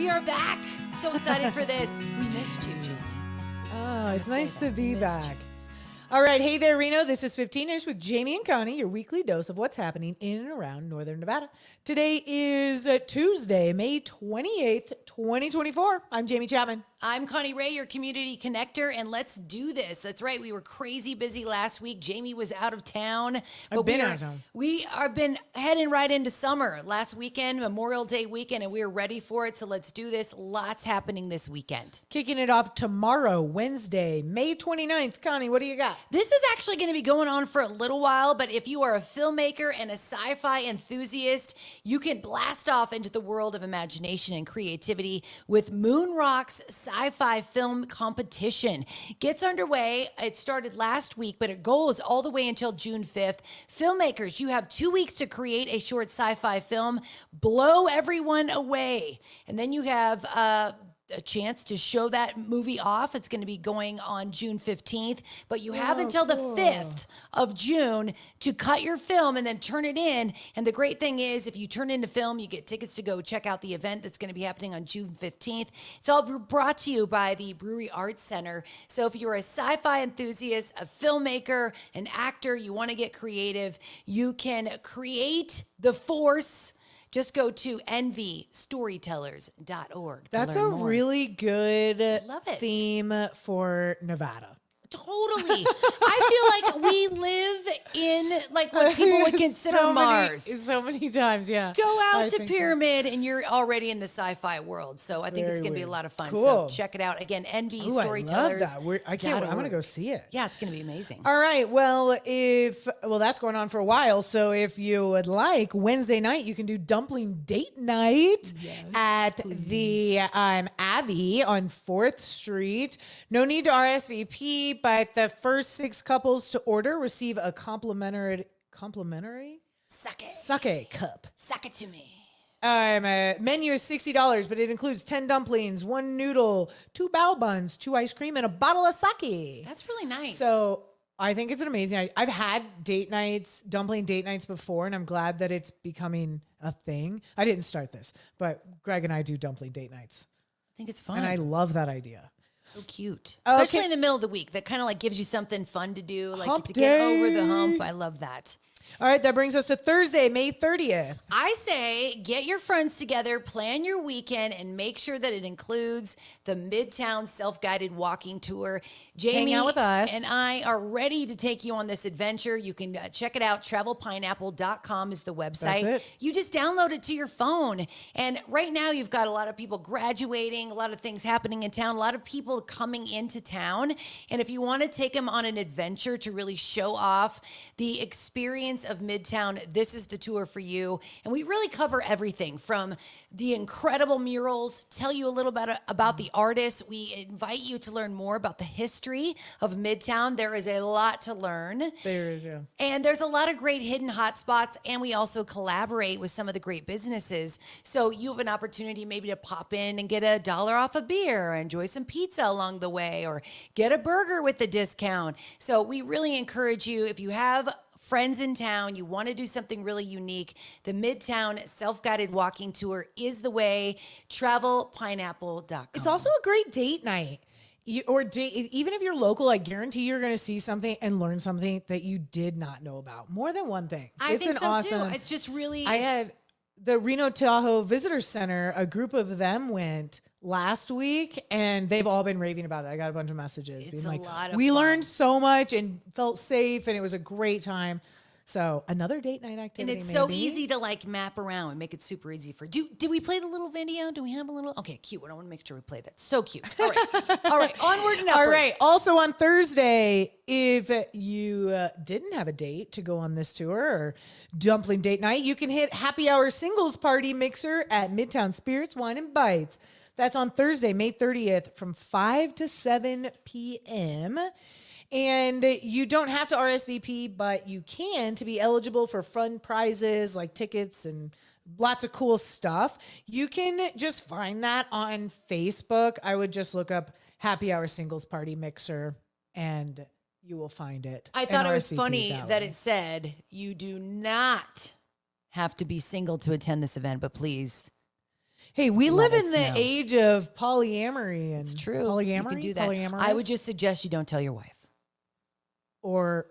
We are back. So excited for this. We missed you. Oh, it's nice to be back. All right. Hey there, Reno. This is 15ish with Jamie and Connie, your weekly dose of what's happening in and around Northern Nevada. Today is Tuesday, May 28th, 2024. I'm Jamie Chapman. I'm Connie Ray, your community connector, and let's do this. That's right. We were crazy busy last week. Jamie was out of town. I've been out of town. We are been heading right into summer. Last weekend, Memorial Day weekend, and we are ready for it. So let's do this. Lots happening this weekend. Kicking it off tomorrow, Wednesday, May 29th. Connie, what do you got? This is actually going to be going on for a little while, but if you are a filmmaker and a sci-fi enthusiast, you can blast off into the world of imagination and creativity with Moon Rock's sci-fi film competition. Gets underway. It started last week, but it goes all the way until June 5th. Filmmakers, you have 2 weeks to create a short sci-fi film. Blow everyone away. And then you have a chance to show that movie off. It's going to be going on June 15th, but you have until the 5th of June to cut your film and then turn it in. And the great thing is, if you turn into film, you get tickets to go check out the event that's going to be happening on June 15th. It's all brought to you by the Brewery Arts Center. So if you're a sci-fi enthusiast, a filmmaker, an actor, you want to get creative, you can create the force. Just go to envystorytellers.org. That's a more. really good love it. theme for Nevada. Totally. I feel like we live in like what people would consider Mars. So many times, yeah. Go out I to think so. Pyramid and you're already in the sci-fi world. So I think it's Very going to be a weird. lot of fun. Cool. So check it out. Again, Ooh, I love envystorytellers. that. I can't. I'm gonna go see it. Yeah, it's going to be amazing. All right. Well, that's going on for a while. So if you would like, Wednesday night you can do dumpling date night at the Abbey on 4th Street. No need to RSVP, but the first 6 couples to order receive a complimentary Suck it. sake cup. Suck it to me. Menu is $60, but it includes 10 dumplings, 1 noodle, 2 bao buns, 2 ice cream, and a bottle of sake. That's really nice. So I think it's an amazing. I've had dumpling date nights before, and I'm glad that it's becoming a thing. I didn't start this, but Greg and I do dumpling date nights, I think it's fun. and I love that idea. So cute. Okay. Especially in the middle of the week. That kind of like gives you something fun to do, like Hump to get over day. the hump. I love that. All right, that brings us to Thursday, May 30th. I say get your friends together, plan your weekend, and make sure that it includes the Midtown Self-Guided Walking Tour. Jamie out with us. and I are ready to take you on this adventure. You can check it out. TravelPineapple.com is the website. That's it. You just download it to your phone. And right now you've got a lot of people graduating, a lot of things happening in town, a lot of people coming into town. And if you want to take them on an adventure to really show off the experience of Midtown, this is the tour for you. And we really cover everything from the incredible murals, tell you a little bit about the artists. We invite you to learn more about the history of Midtown. There is a lot to learn. There is, yeah. And there's a lot of great hidden hotspots, and we also collaborate with some of the great businesses. So you have an opportunity maybe to pop in and get $1 off a beer, enjoy some pizza along the way, or get a burger with the discount. So we really encourage you, if you have friends in town, you want to do something really unique, the Midtown Self-Guided Walking Tour is the way. TravelPineapple.com. It's also a great date night. Even if you're local, I guarantee you're going to see something and learn something that you did not know about. More than one thing. I think so awesome, too. It's just really. I had the Reno Tahoe Visitor Center. A group of them went last week, and they've all been raving about it. I got a bunch of messages It's being a like, lot of "We fun. learned so much and felt safe, and it was a great time." So another date night activity. And it's so maybe. easy to like map around and make it super easy for. Did we play the little video? Do we have a little? Okay, cute. I want to make sure we play that. So cute. All right, all right. Onward and upward. All right. Also on Thursday, if you didn't have a date to go on this tour or dumpling date night, you can hit Happy Hour Singles Party Mixer at Midtown Spirits, Wine, and Bites. That's on Thursday, May 30th from 5 to 7 p.m. And you don't have to RSVP, but you can to be eligible for fun prizes like tickets and lots of cool stuff. You can just find that on Facebook. I would just look up Happy Hour Singles Party Mixer and you will find it. I thought and it was RSVP funny that way. it said you do not have to be single to attend this event, but please. Hey, we Let live in us the know. age of polyamory and It's true. polyamory. You can do that. I Polyamorous? would just suggest you don't tell your wife. or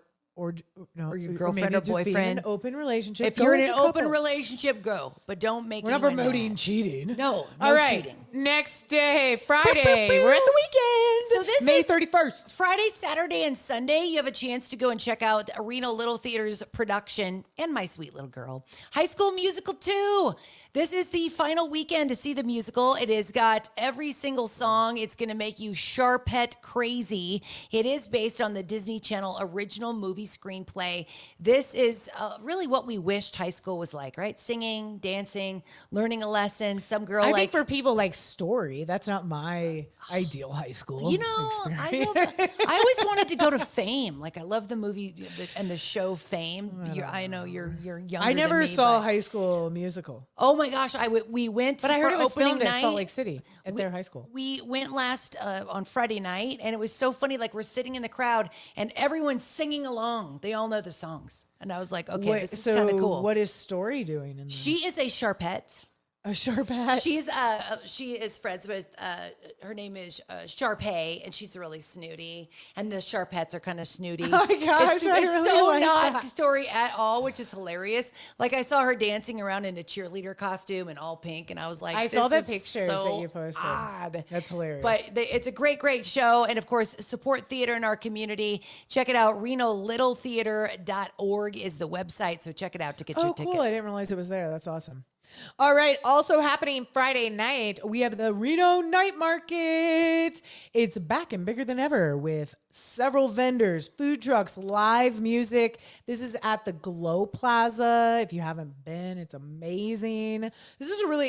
no, Or your maybe girlfriend or just be in boyfriend. an open relationship. If Go you're in as an a open couple. relationship, go. But don't make We're not anyone promoting mad. cheating. No, All right. cheating. Next day, Friday. We're at the weekend. So this May is 31st. Friday, Saturday, and Sunday. You have a chance to go and check out Reno Little Theater's production and My Sweet Little Girl, High School Musical 2. This is the final weekend to see the musical. It has got every single song. It's going to make you Sharpette crazy. It is based on the Disney Channel original movie screenplay. This is really what we wished high school was like, right? Singing, dancing, learning a lesson. Some girl I like think for people like Story, that's not my ideal high school you know, experience. I always wanted to go to Fame. Like I love the movie and the show Fame. I know you're younger. I never than me, saw but- High School Musical, Oh my gosh, we went. but I heard for it was opening filmed night. at Salt Lake City at their high school. We went last on Friday night, and it was so funny. Like we're sitting in the crowd, and everyone's singing along. They all know the songs, and I was like, okay, Wait, this is so kind of cool. what is Story doing in She is a Sharpette. a sharp hat? She is friends with her name is Sharpay, and she's really snooty, and the Sharpettes are kind of snooty. Oh my gosh, it's, I it's really so like not that. Story at all, which is hilarious. Like I saw her dancing around in a cheerleader costume and all pink, and I was like, I saw this the is pictures so that you posted. Odd. That's hilarious. But it's a great show, and of course, support theater in our community. Check it out. RenoLittleTheater.org is the website, so check it out to get your Oh, tickets. cool. I didn't realize it was there. That's awesome. All right. Also happening Friday night, we have the Reno Night Market. It's back and bigger than ever with several vendors, food trucks, live music. This is at the Glow Plaza. If you haven't been, it's amazing.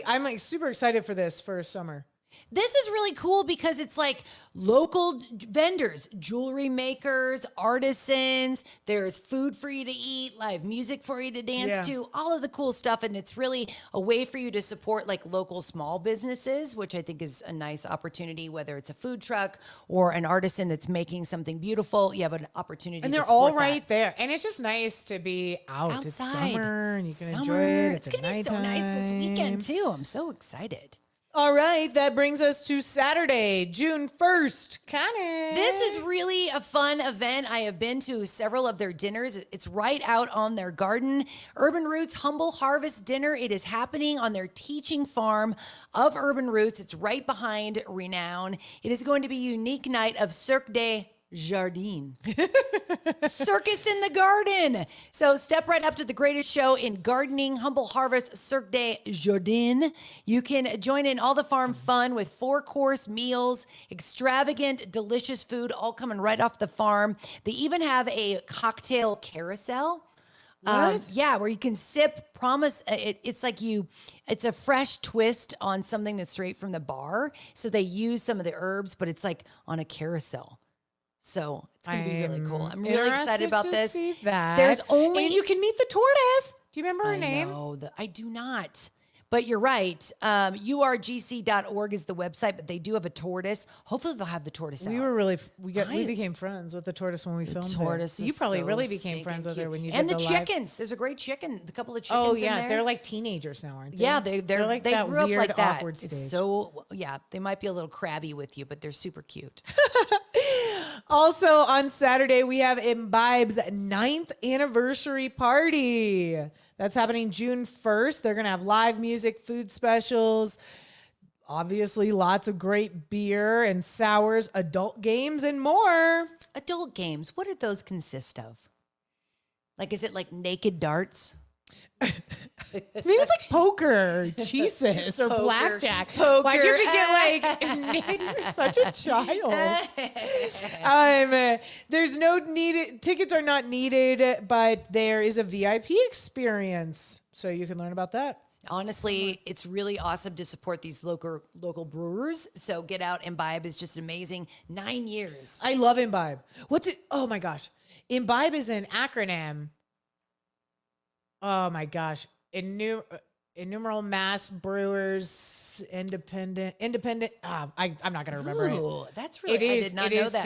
I'm like super excited for this for summer. This is really cool because it's like local vendors, jewelry makers, artisans. There's food for you to eat, live music for you to dance Yeah. to, all of the cool stuff. And it's really a way for you to support like local small businesses, which I think is a nice opportunity, whether it's a food truck or an artisan that's making something beautiful. You have an opportunity And to they're all support that. right there. And it's just nice to be out. It's Outside. summer and you can enjoy Summer. it. It's going to be so nice this weekend, too. I'm so excited. All right, that brings us to Saturday, June 1st. Connie. This is really a fun event. I have been to several of their dinners. It's right out on their garden. Urban Roots Humble Harvest Dinner. It is happening on their teaching farm of Urban Roots. It's right behind Renown. It is going to be a unique night of Cirque de Jardin. Circus in the garden. So step right up to the greatest show in gardening, Humble Harvest, Cirque de Jardin. You can join in all the farm fun with 4-course meals, extravagant, delicious food, all coming right off the farm. They even have a cocktail carousel. Yeah, where you can sip. Promise, it's like it's a fresh twist on something that's straight from the bar. So they use some of the herbs, but it's like on a carousel. So it's going to be really cool. I'm really excited about to this. See that. There's only and you can meet the tortoise. Do you remember her name? No, I do not. But you're right. urgc.org is the website, but they do have a tortoise. Hopefully they'll have the tortoise We out. were really we became friends with the tortoise when we filmed Tortoise. it. You is probably so really became stinking friends with her cute. when you and did the live- chickens. There's a great chicken. A couple of chickens. Oh in yeah, there. they're like teenagers now, aren't they? Yeah, they're like they that grew up weird, like that. awkward It's stage. so yeah, they might be a little crabby with you, but they're super cute. Also on Saturday, we have Imbibe's 9th anniversary party. That's happening June 1st. They're going to have live music, food specials, obviously lots of great beer and sours, adult games, and more. Adult games. What do those consist of? Like, is it like naked darts? Maybe it's like poker, Jesus, or Poker. blackjack. Poker. Why'd you have to get like, you're such a child. There's no needed, tickets are not needed, but there is a VIP experience. So you can learn about that. Honestly, it's really awesome to support these local brewers. So get out. Imbibe is just amazing. 9 years. I love Imbibe. What's it? Oh my gosh. Imbibe is an acronym. Oh my gosh. Innumerable Mass Brewers Independent. I'm not going to remember it. Ooh, that's really. It is. I did not it know is that.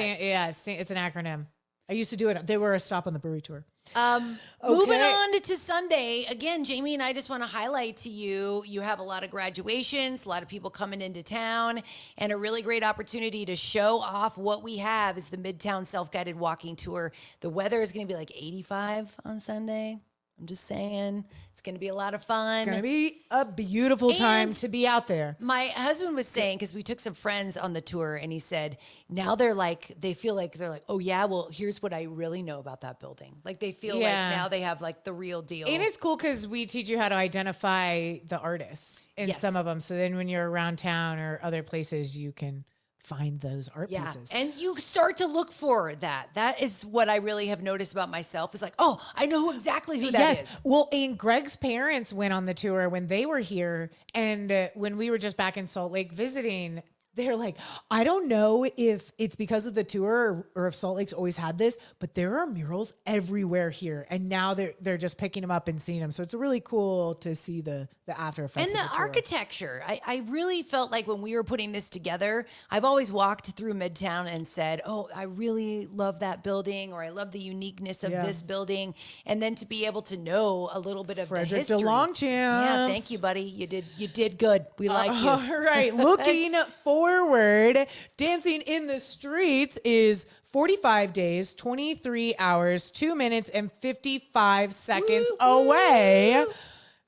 it's an acronym. I used to do it. They were a stop on the brewery tour. Moving on to Sunday. Again, Jamie and I just want to highlight to you, you have a lot of graduations, a lot of people coming into town, and a really great opportunity to show off what we have is the Midtown Self-Guided Walking Tour. The weather is going to be like 85 on Sunday. I'm just saying, it's going to be a lot of fun. It's going to be a beautiful time to be out there. My husband was saying, because we took some friends on the tour, and he said, now they're like, oh yeah, well, here's what I really know about that building. Like they feel like now they have like the real deal. And it's cool because we teach you how to identify the artists in some of them. So then when you're around town or other places, you can find those art pieces. And you start to look for that. That is what I really have noticed about myself. Is like, oh, I know exactly who that is. Well, and Greg's parents went on the tour when they were here. And when we were just back in Salt Lake visiting, they're like, I don't know if it's because of the tour or if Salt Lake's always had this, but there are murals everywhere here. And now they're just picking them up and seeing them. So it's really cool to see the after effects. And the architecture. I really felt like when we were putting this together, I've always walked through Midtown and said, oh, I really love that building, or I love the uniqueness of this building. And then to be able to know a little bit of Frederick the history. DeLongchamps. Yeah, thank you, buddy. You did good. We like you. All right. Looking forward, Dancing in the Streets is 45 days, 23 hours, 2 minutes, and 55 seconds away.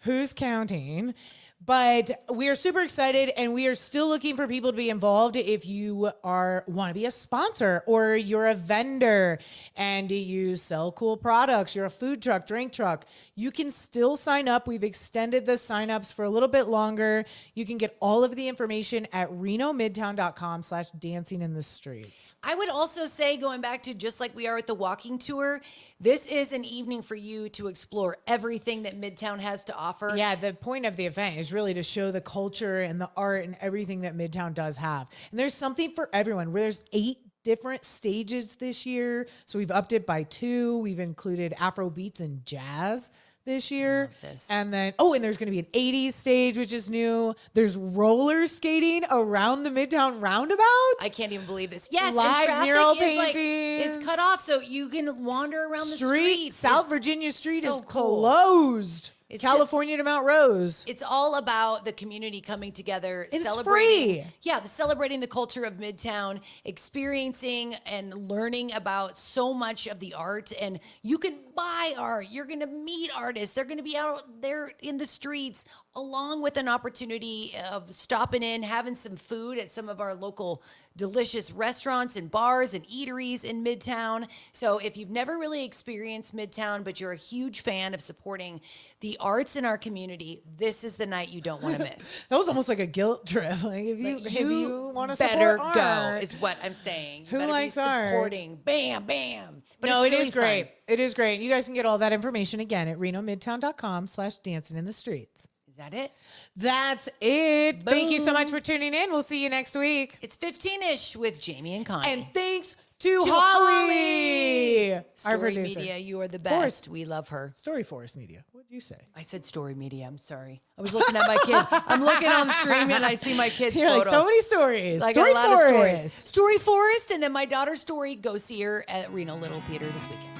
Who's counting? But we are super excited, and we are still looking for people to be involved. If you want to be a sponsor, or you're a vendor and you sell cool products, you're a food truck, drink truck, you can still sign up. We've extended the signups for a little bit longer. You can get all of the information at renomidtown.com/dancing in the streets. I would also say, going back to just like we are at the walking tour, this is an evening for you to explore everything that Midtown has to offer. Yeah, the point of the event is really to show the culture and the art and everything that Midtown does have. And there's something for everyone. Where there's 8 different stages this year. So we've upped it by 2. We've included Afro beats and jazz this year. And then, and there's going to be an 80s stage, which is new. There's roller skating around the Midtown roundabout. I can't even believe this. Yes, live and traffic mural is cut off, so you can wander around the street. South Virginia Street is closed. It's California to Mount Rose. It's all about the community coming together, and celebrating. It's free. Yeah, celebrating the culture of Midtown, experiencing and learning about so much of the art. And you can buy art. You're going to meet artists. They're going to be out there in the streets, along with an opportunity of stopping in, having some food at some of our local delicious restaurants and bars and eateries in Midtown. So if you've never really experienced Midtown, but you're a huge fan of supporting the arts in our community, this is the night you don't want to miss. That was almost like a guilt trip. Like if you want to better support go art, is what I'm saying. You who better likes be supporting. Art? Bam, bam. But no, it is great. Fun. It is great. You guys can get all that information again at renomidtown.com/dancing in the streets. Is that it? That's it. Boom. Thank you so much for tuning in. We'll see you next week. It's 15-ish with Jamie and Connie. And thanks to Holly. Story Media, you are the best. We love her. Story Forest Media. What did you say? I said Story Media. I'm sorry. I was looking at my kid. I'm looking on the stream and I see my kid's photo. Like, so many stories. Like Story a lot Forest. of stories. Story Forest, and then my daughter's story. Go see her at Reno Little Theater this weekend.